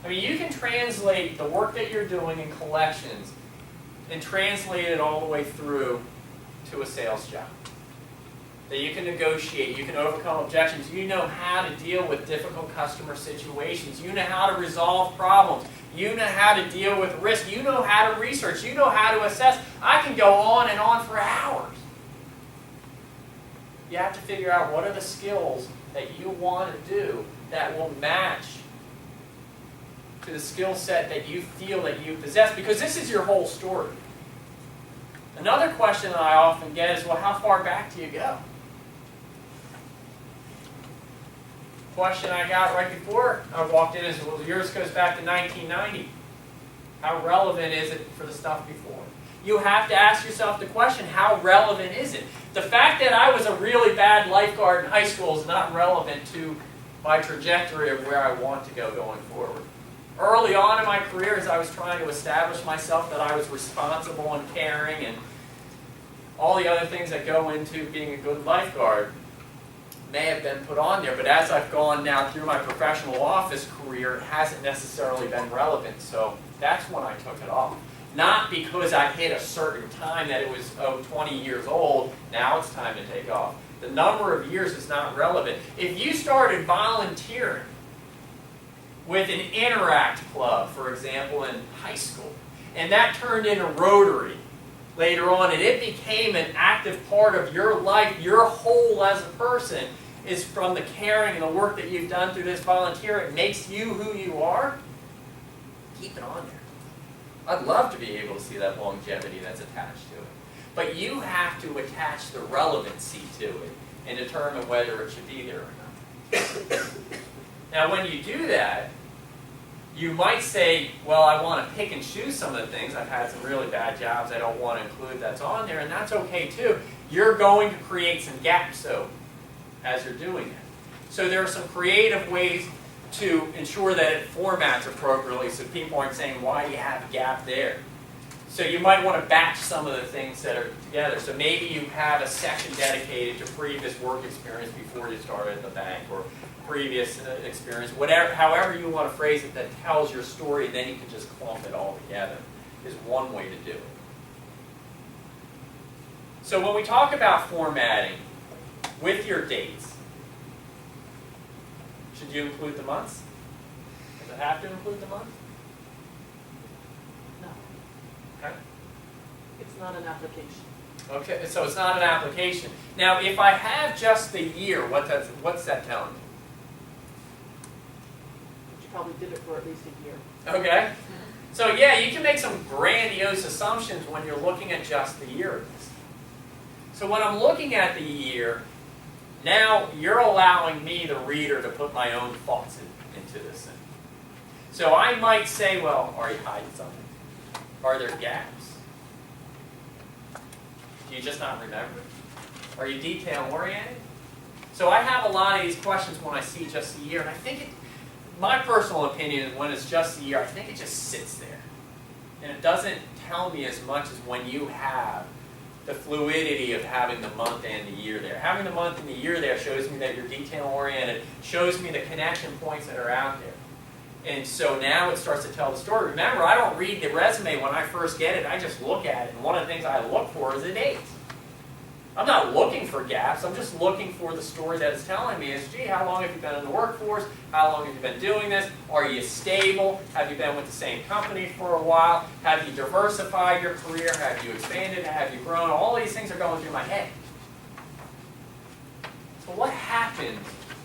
I mean, you can translate the work that you're doing in collections and translate it all the way through to a sales job. That you can negotiate, you can overcome objections, you know how to deal with difficult customer situations, you know how to resolve problems, you know how to deal with risk, you know how to research, you know how to assess. I can go on and on for hours. You have to figure out what are the skills that you want to do that will match to the skill set that you feel that you possess, because this is your whole story. Another question that I often get is, well, how far back do you go? Question I got right before I walked in is, well, yours goes back to 1990. How relevant is it for the stuff before? You have to ask yourself the question, how relevant is it? The fact that I was a really bad lifeguard in high school is not relevant to my trajectory of where I want to go going forward. Early on in my career, as I was trying to establish myself that I was responsible and caring and all the other things that go into being a good lifeguard may have been put on there, but as I've gone now through my professional office career, it hasn't necessarily been relevant, so that's when I took it off. Not because I hit a certain time that it was 20 years old, now it's time to take off. The number of years is not relevant. If you started volunteering with an Interact club, for example, in high school, and that turned into Rotary later on, and it became an active part of your life, your whole as a person is from the caring and the work that you've done through this volunteer, it makes you who you are, keep it on there. I'd love to be able to see that longevity that's attached to it. But you have to attach the relevancy to it and determine whether it should be there or not. Now when you do that, you might say, well, I want to pick and choose some of the things. I've had some really bad jobs I don't want to include that's on there, and that's okay too. You're going to create some gaps though as you're doing it. So there are some creative ways to ensure that it formats appropriately so people aren't saying, why do you have a gap there? So you might want to batch some of the things that are together. So maybe you have a section dedicated to previous work experience before you started at the bank, or previous experience, whatever, however you want to phrase it that tells your story, and then you can just clump it all together, is one way to do it. So when we talk about formatting with your dates, should you include the months? Does it have to include the month? No, Okay. it's not an application. Okay, so it's not an application. Now, if I have just the year, what's that telling me? But you probably did it for at least a year. Okay. So yeah, you can make some grandiose assumptions when you're looking at just the year of this. So when I'm looking at the year, now you're allowing me, the reader, to put my own thoughts into this thing. So I might say, well, are you hiding something? Are there gaps? Do you just not remember? Are you detail-oriented? So I have a lot of these questions when I see just the year, and I think my personal opinion is when it's just the year, I think it just sits there. And it doesn't tell me as much as when you have the fluidity of having the month and the year there. Having the month and the year there shows me that you're detail-oriented, shows me the connection points that are out there. And so now it starts to tell the story. Remember, I don't read the resume when I first get it, I just look at it, and one of the things I look for is the dates. I'm not looking for gaps, I'm just looking for the story that it's telling me is, gee, how long have you been in the workforce? How long have you been doing this? Are you stable? Have you been with the same company for a while? Have you diversified your career? Have you expanded? Have you grown? All these things are going through my head. So what happens?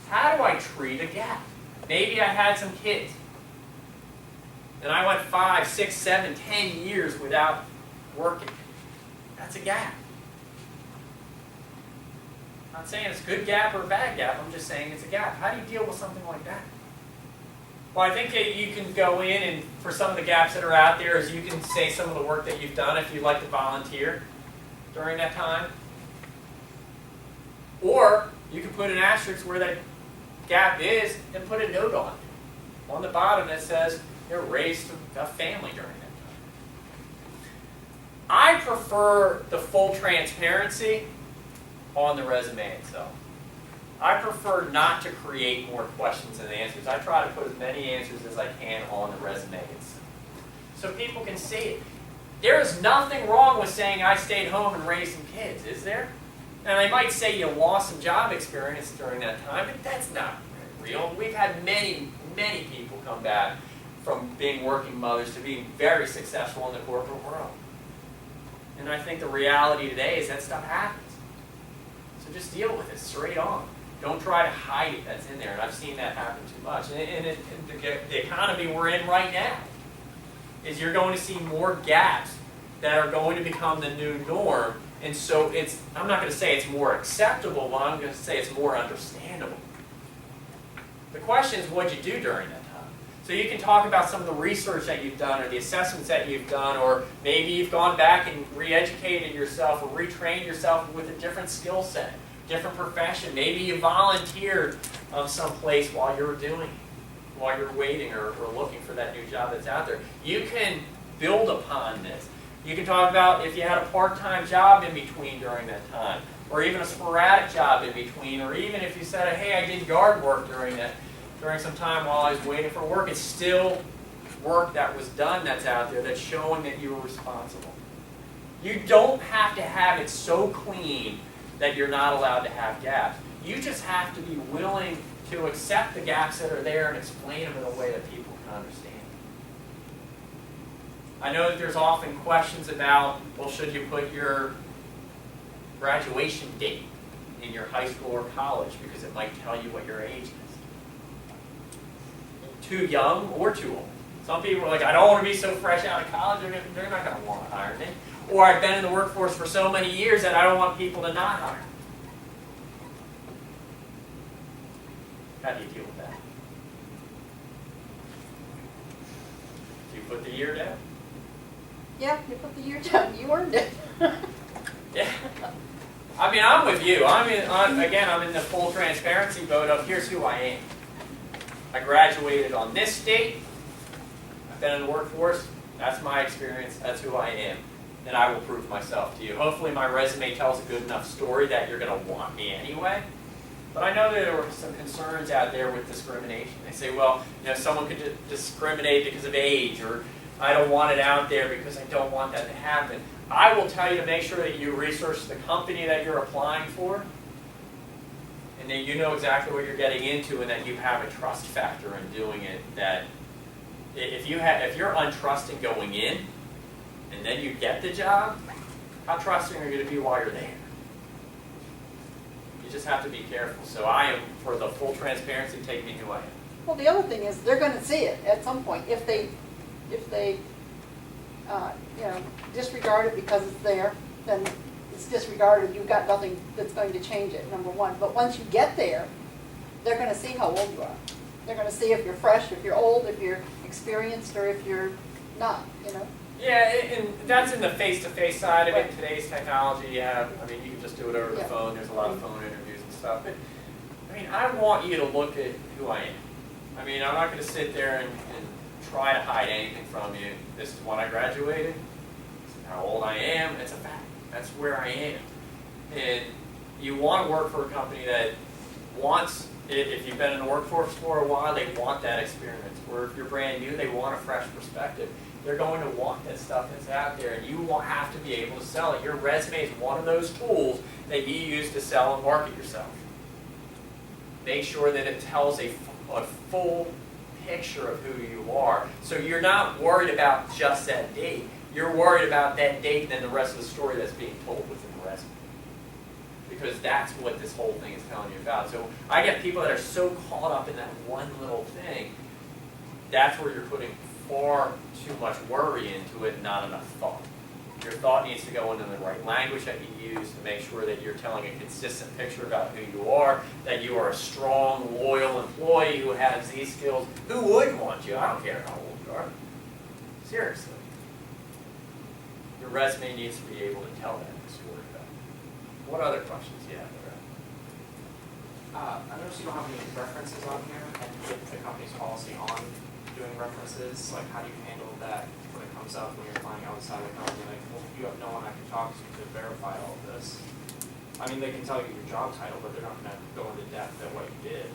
How do I treat a gap? Maybe I had some kids, and I went 5, 6, 7, 10 years without working. That's a gap. I'm not saying it's a good gap or a bad gap, I'm just saying it's a gap. How do you deal with something like that? Well, I think that you can go in and for some of the gaps that are out there is you can say some of the work that you've done if you'd like to volunteer during that time. Or you can put an asterisk where that gap is and put a note on the bottom that says you're raised a family during that time. I prefer the full transparency on the resume itself. I prefer not to create more questions than answers. I try to put as many answers as I can on the resume itself, so people can see it. There is nothing wrong with saying I stayed home and raised some kids, is there? And they might say you lost some job experience during that time, but that's not real. We've had many, many people come back from being working mothers to being very successful in the corporate world. And I think the reality today is that stuff happens. So just deal with it straight on. Don't try to hide it that's in there. And I've seen that happen too much. And the economy we're in right now is you're going to see more gaps that are going to become the new norm. And so I'm not going to say it's more acceptable, but I'm going to say it's more understandable. The question is, what'd you do during that time? So you can talk about some of the research that you've done or the assessments that you've done, or maybe you've gone back and re-educated yourself or retrained yourself with a different skill set, different profession. Maybe you volunteered someplace while you're waiting or looking for that new job that's out there. You can build upon this. You can talk about if you had a part-time job in between during that time, or even a sporadic job in between, or even if you said, hey, I did yard work during some time while I was waiting for work. It's still work that was done that's out there that's showing that you were responsible. You don't have to have it so clean that you're not allowed to have gaps. You just have to be willing to accept the gaps that are there and explain them in a way that people can understand. I know that there's often questions about, well, should you put your graduation date in your high school or college because it might tell you what your age is. Too young or too old. Some people are like, I don't want to be so fresh out of college, they're not going to want to hire me. Or I've been in the workforce for so many years that I don't want people to not hire me. How do you deal with that? Do you put the year down? Yeah, you put the year down. You earned it. Yeah. I mean, I'm with you. I'm in the full transparency boat of here's who I am. I graduated on this date. I've been in the workforce. That's my experience. That's who I am. And I will prove myself to you. Hopefully my resume tells a good enough story that you're going to want me anyway. But I know that there were some concerns out there with discrimination. They say, well, someone could discriminate because of age, or I don't want it out there because I don't want that to happen. I will tell you to make sure that you research the company that you're applying for, and that you know exactly what you're getting into, and that you have a trust factor in doing it. That if you're untrusting going in, and then you get the job, how trusting are you going to be while you're there? You just have to be careful. So I am, for the full transparency, take me who I am. Well, the other thing is they're going to see it at some point. If they disregard it because it's there, then it's disregarded. You've got nothing that's going to change it, number one. But once you get there, they're going to see how old you are. They're going to see if you're fresh, if you're old, if you're experienced, or if you're not, Yeah, and that's in the face-to-face side of it. Today's technology, you can just do it over the phone. There's a lot of phone interviews and stuff. But, I want you to look at who I am. I'm not going to sit there and try to hide anything from you. This is when I graduated. This is how old I am. It's a fact. That's where I am. And you want to work for a company that wants, if you've been in the workforce for a while, they want that experience. Or if you're brand new, they want a fresh perspective. They're going to want that stuff that's out there, and you will have to be able to sell it. Your resume is one of those tools that you use to sell and market yourself. Make sure that it tells a full picture of who you are. So you're not worried about just that date. You're worried about that date and then the rest of the story that's being told within the resume. Because that's what this whole thing is telling you about. So I get people that are so caught up in that one little thing, that's where you're putting far too much worry into it and not enough thought. Your thought needs to go into the right language that you use to make sure that you're telling a consistent picture about who you are, that you are a strong, loyal employee who has these skills. Who wouldn't want you? I don't care how old you are. Seriously. Your resume needs to be able to tell that story about it. What other questions do you have there? I noticed you don't have any references on here, and with the company's policy on doing references, like how do you handle that when it comes up when you're applying outside of the company? Like, well, you have no one I can talk to verify all of this. I mean, they can tell you your job title, but they're not gonna go into depth at what you did.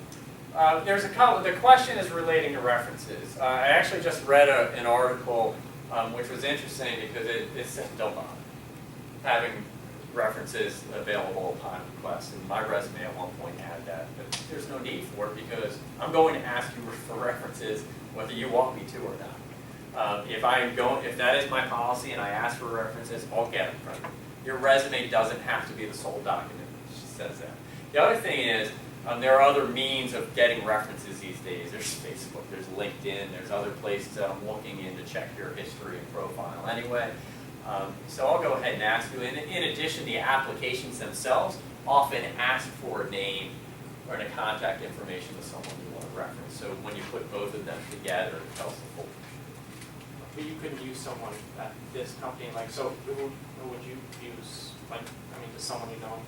There's a couple, the question is relating to references. I actually just read an article which was interesting because it said don't bother having references available upon request. And my resume at one point had that, but there's no need for it because I'm going to ask you for references whether you want me to or not. If that is my policy and I ask for references, I'll get them from you. Your resume doesn't have to be the sole document that says that. The other thing is, there are other means of getting references these days. There's Facebook, there's LinkedIn, there's other places that I'm looking in to check your history and profile anyway. So I'll go ahead and ask you. In addition, the applications themselves often ask for a name or a contact information of someone you want to reference. So when you put both of them together, it tells the full picture. But you couldn't use someone at this company, like, so who would you use, like, I mean, does someone you know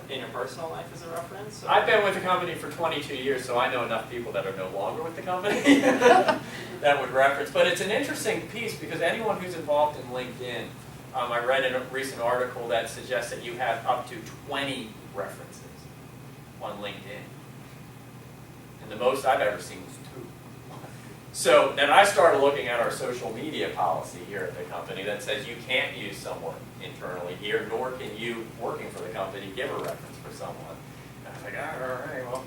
in your personal life as a reference? Or? I've been with the company for 22 years, so I know enough people that are no longer with the company that would reference. But it's an interesting piece because anyone who's involved in LinkedIn, I read in a recent article that suggests that you have up to 20 references on LinkedIn. And the most I've ever seen was 2. So then I started looking at our social media policy here at the company that says you can't use someone internally here, nor can you, working for the company, give a reference for someone. And I was like, all right, well.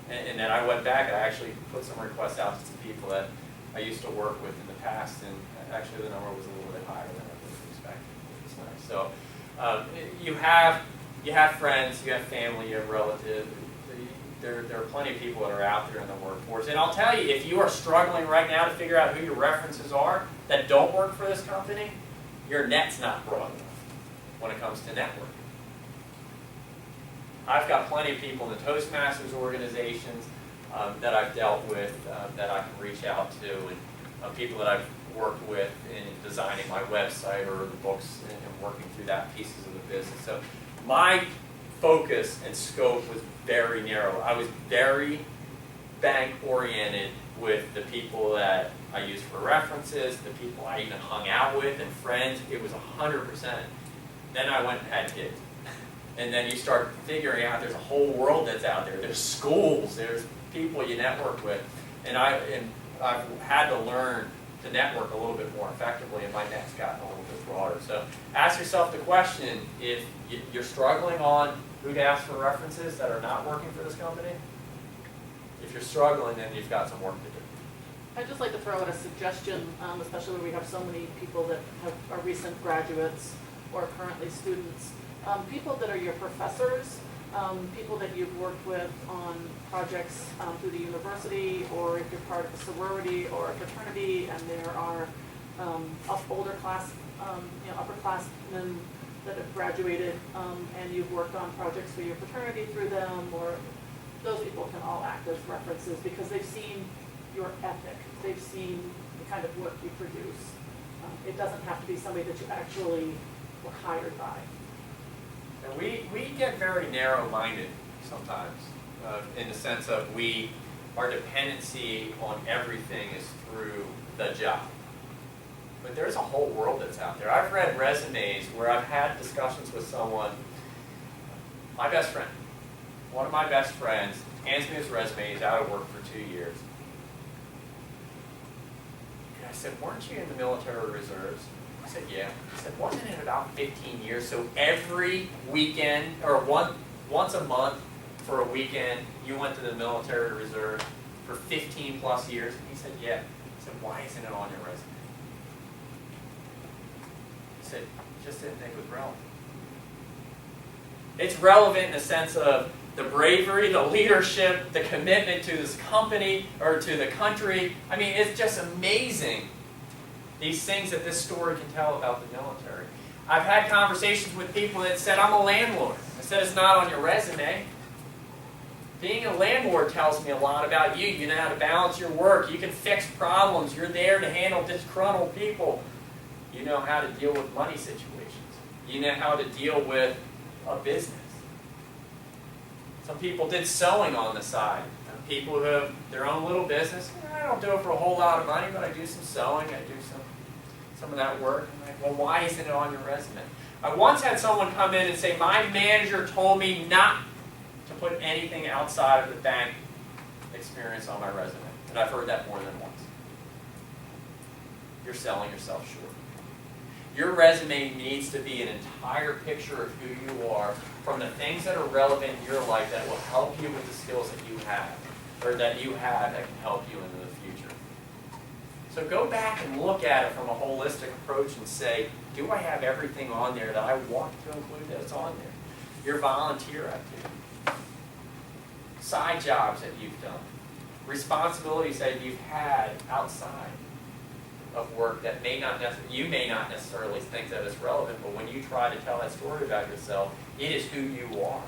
And then I went back and I actually put some requests out to some people that I used to work with in the past, and actually the number was a little bit higher than I would have expected, which is nice. So you have friends, you have family, you have relatives. There are plenty of people that are out there in the workforce. And I'll tell you, if you are struggling right now to figure out who your references are that don't work for this company, your net's not broad enough when it comes to networking. I've got plenty of people in the Toastmasters organizations that I've dealt with that I can reach out to, and people that I've worked with in designing my website or the books and working through that pieces of the business. So my focus and scope was very narrow. I was very bank-oriented with the people that I used for references, the people I even hung out with, and friends. It was 100%. Then I went and had kids. And then you start figuring out there's a whole world that's out there. There's schools, there's people you network with. And I've had to learn to network a little bit more effectively, and my net's gotten a little bit broader. So ask yourself the question, if you're struggling on who to ask for references that are not working for this company, if you're struggling, then you've got some work to do. I'd just like to throw out a suggestion, especially when we have so many people that are recent graduates or currently students. People that are your professors, people that you've worked with on projects through the university, or if you're part of a sorority or a fraternity, and there are upperclassmen that have graduated and you've worked on projects for your fraternity through them, or those people can all act as references because they've seen your ethic, they've seen the kind of work you produce. It doesn't have to be somebody that you actually were hired by. And we get very narrow-minded sometimes, in the sense of our dependency on everything is through the job. But there's a whole world that's out there. I've read resumes where I've had discussions with someone, my best friend, one of my best friends, hands me his resume, he's out of work for 2 years. And I said, weren't you in the military reserves? I said, yeah. He said, wasn't it about 15 years? So every weekend, or once a month for a weekend, you went to the military reserve for 15 plus years? And he said, yeah. I said, why isn't it on your resume? He said, just didn't think it was relevant. It's relevant in the sense of the bravery, the leadership, the commitment to this company or to the country. I mean, it's just amazing, these things that this story can tell about the military. I've had conversations with people that said, I'm a landlord. I said, it's not on your resume. Being a landlord tells me a lot about you. You know how to balance your work. You can fix problems. You're there to handle disgruntled people. You know how to deal with money situations. You know how to deal with a business. Some people did sewing on the side. People who have their own little business, I don't do it for a whole lot of money, but I do some sewing, I do some of that work. I'm like, well, why isn't it on your resume? I once had someone come in and say, my manager told me not to put anything outside of the bank experience on my resume. And I've heard that more than once. You're selling yourself short. Your resume needs to be an entire picture of who you are, from the things that are relevant in your life that will help you with the skills that you have, or that you have that can help you into the future. So go back and look at it from a holistic approach and say, do I have everything on there that I want to include that's on there? Your volunteer activity, side jobs that you've done, responsibilities that you've had outside of work that you may not necessarily think that is relevant, but when you try to tell that story about yourself, it is who you are.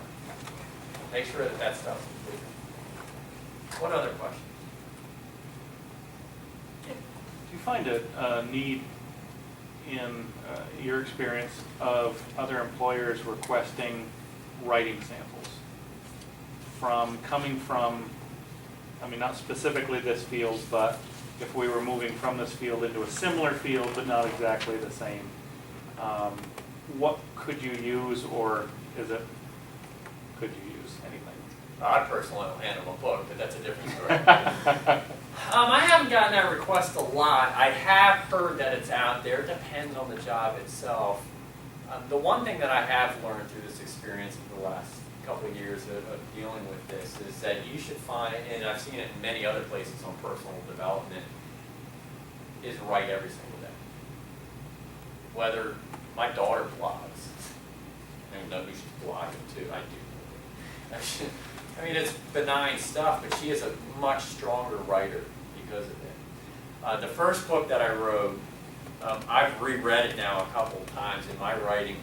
Make sure that that stuff's included. What other questions? Do you find a need in your experience of other employers requesting writing samples coming from, I mean, not specifically this field, but if we were moving from this field into a similar field but not exactly the same, what could you use, or could you use anything? I personally don't hand them a book, but that's a different story. I haven't gotten that request a lot. I have heard that it's out there. It depends on the job itself. The one thing that I have learned through this experience in the last couple of years of dealing with this is that you should find, and I've seen it in many other places on personal development, is write every single day. Whether my daughter blogs, I know who she's blogging too, I do. I mean, it's benign stuff, but she is a much stronger writer because of it. The first book that I wrote, I've reread it now a couple of times, and my writing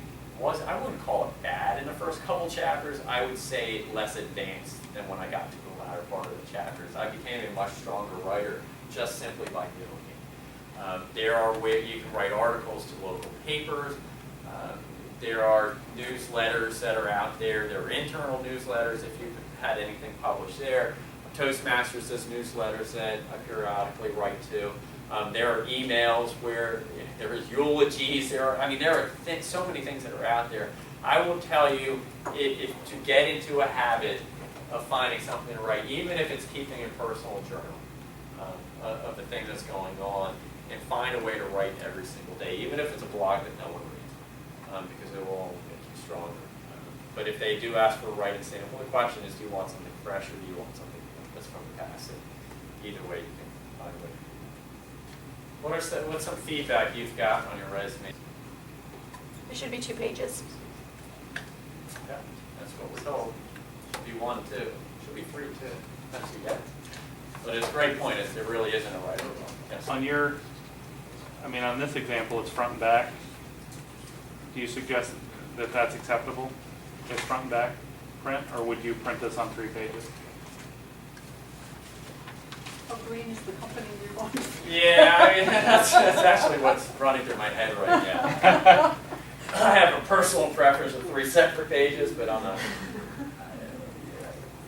I wouldn't call it bad in the first couple chapters. I would say less advanced than when I got to the latter part of the chapters. I became a much stronger writer just simply by doing it. There are ways you can write articles to local papers. There are newsletters that are out there. There are internal newsletters if you've had anything published there. Toastmasters does newsletters that I periodically write to. There are emails where there is eulogies. There are so many things that are out there. I will tell you, to get into a habit of finding something to write, even if it's keeping a personal journal of the things that's going on, and find a way to write every single day, even if it's a blog that no one reads, because it will only make you stronger. But if they do ask for a writing sample, the question is, do you want something fresh or do you want something that's from the past? And either way, you can find a way. What's some feedback you've got on your resume? It should be 2 pages. Yeah, that's what we're told. Should be 1, 2. Should be 3, 2. That's what you get. But it's a great point. There really isn't a right or wrong. Yes. On this example, it's front and back. Do you suggest that that's acceptable? It's front and back print, or would you print this on 3 pages? How green is the company you're going to? Yeah, that's actually what's running through my head right now. I have a personal preference of 3 separate pages, but I'm not.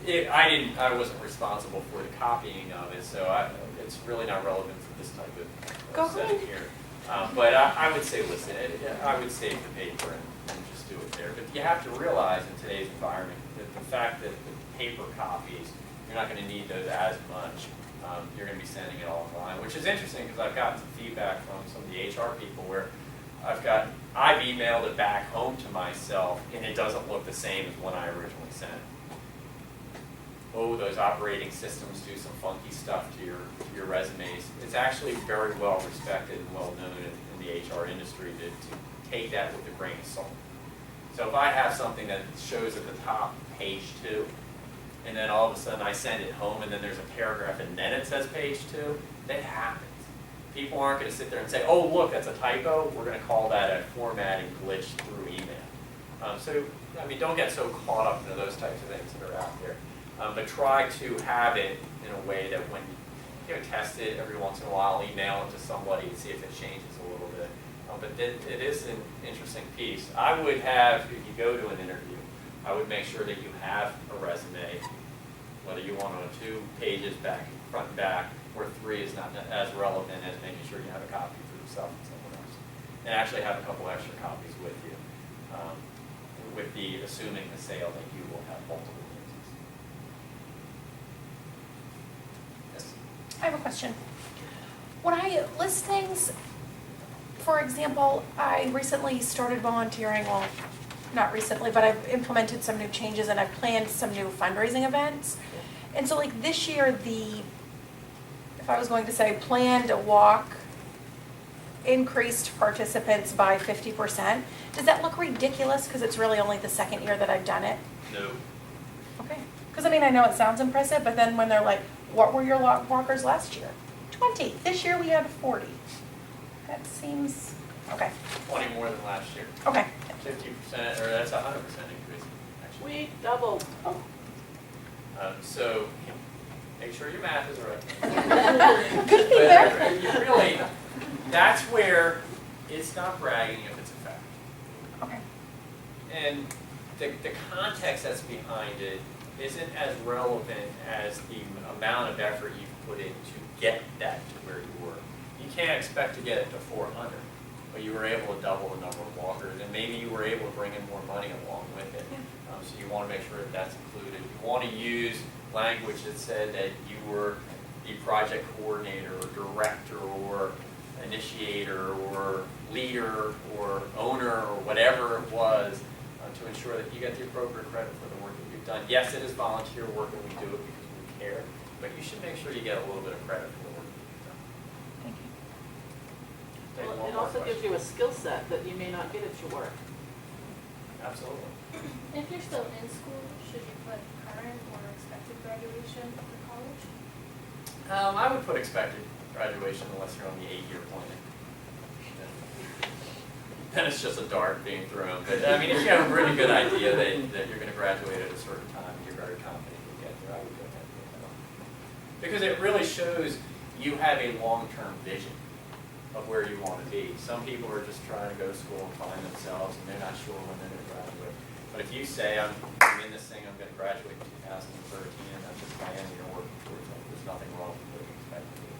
I wasn't responsible for the copying of it, so it's really not relevant for this type of setting here. But I would say, listen, I would save the paper and just do it there. But you have to realize in today's environment that the fact that the paper copies, you're not going to need those as much. You're going to be sending it all online, which is interesting because I've gotten some feedback from some of the HR people where I've emailed it back home to myself and it doesn't look the same as when I originally sent it. Oh, those operating systems do some funky stuff to your resumes. It's actually very well respected and well known in the HR industry to take that with a grain of salt. So if I have something that shows at the top page 2, and then all of a sudden I send it home and then there's a paragraph and then it says page 2, that happens. People aren't going to sit there and say, oh, look, that's a typo. We're going to call that a formatting glitch through email. Don't get so caught up into those types of things that are out there. But try to have it in a way that when you test it every once in a while, email it to somebody and see if it changes a little bit. But it is an interesting piece. I would have, if you go to an interview, I would make sure that you have a resume, whether you want it on 2 pages, front and back, or 3 is not as relevant as making sure you have a copy for yourself and someone else. And actually have a couple extra copies with you. with the assuming the sale that you will have multiple businesses. Yes? I have a question. When I list things, for example, I recently started volunteering, well, not recently, but I've implemented some new changes and I've planned some new fundraising events. And so like this year, if I was going to say planned a walk, increased participants by 50%, does that look ridiculous because it's really only the second year that I've done it? No. Okay. Because I mean, I know it sounds impressive, but then when they're like, what were your walkers last year? 20. This year we had 40. That seems, okay. 20 more than last year. Okay. 50%, or that's 100% increase, actually. We doubled. Oh. So, make sure your math is right. Could be there. You really, that's where it's not bragging if it's a fact. Okay. And the context that's behind it isn't as relevant as the amount of effort you've put in to get that to where you were. You can't expect to get it to 400, but you were able to double the number of walkers, and maybe you were able to bring in more money along with it. So you want to make sure that that's included. You want to use language that said that you were the project coordinator or director or initiator or leader or owner or whatever it was to ensure that you get the appropriate credit for the work that you've done. Yes, it is volunteer work and we do it because we care, but you should make sure you get a little bit of credit for the work that you've done. Thank you. Take Well, one it more also gives question. you a skill set that you may not get at your work. Absolutely. If you're still in school, should you put current or expected graduation for college? I would put expected graduation unless you're on the 8-year plan. Then it's just a dart being thrown. But I mean, if you have a really good idea that you're going to graduate at a certain time and you're very confident you'll get there, I would go ahead and put that on. Because it really shows you have a long-term vision of where you want to be. Some people are just trying to go to school and find themselves and they're not sure when they're going to graduate. But if you say, I'm in this thing, I'm going to graduate in 2013, and that's just my end, you're working towards it. There's nothing wrong with putting expected.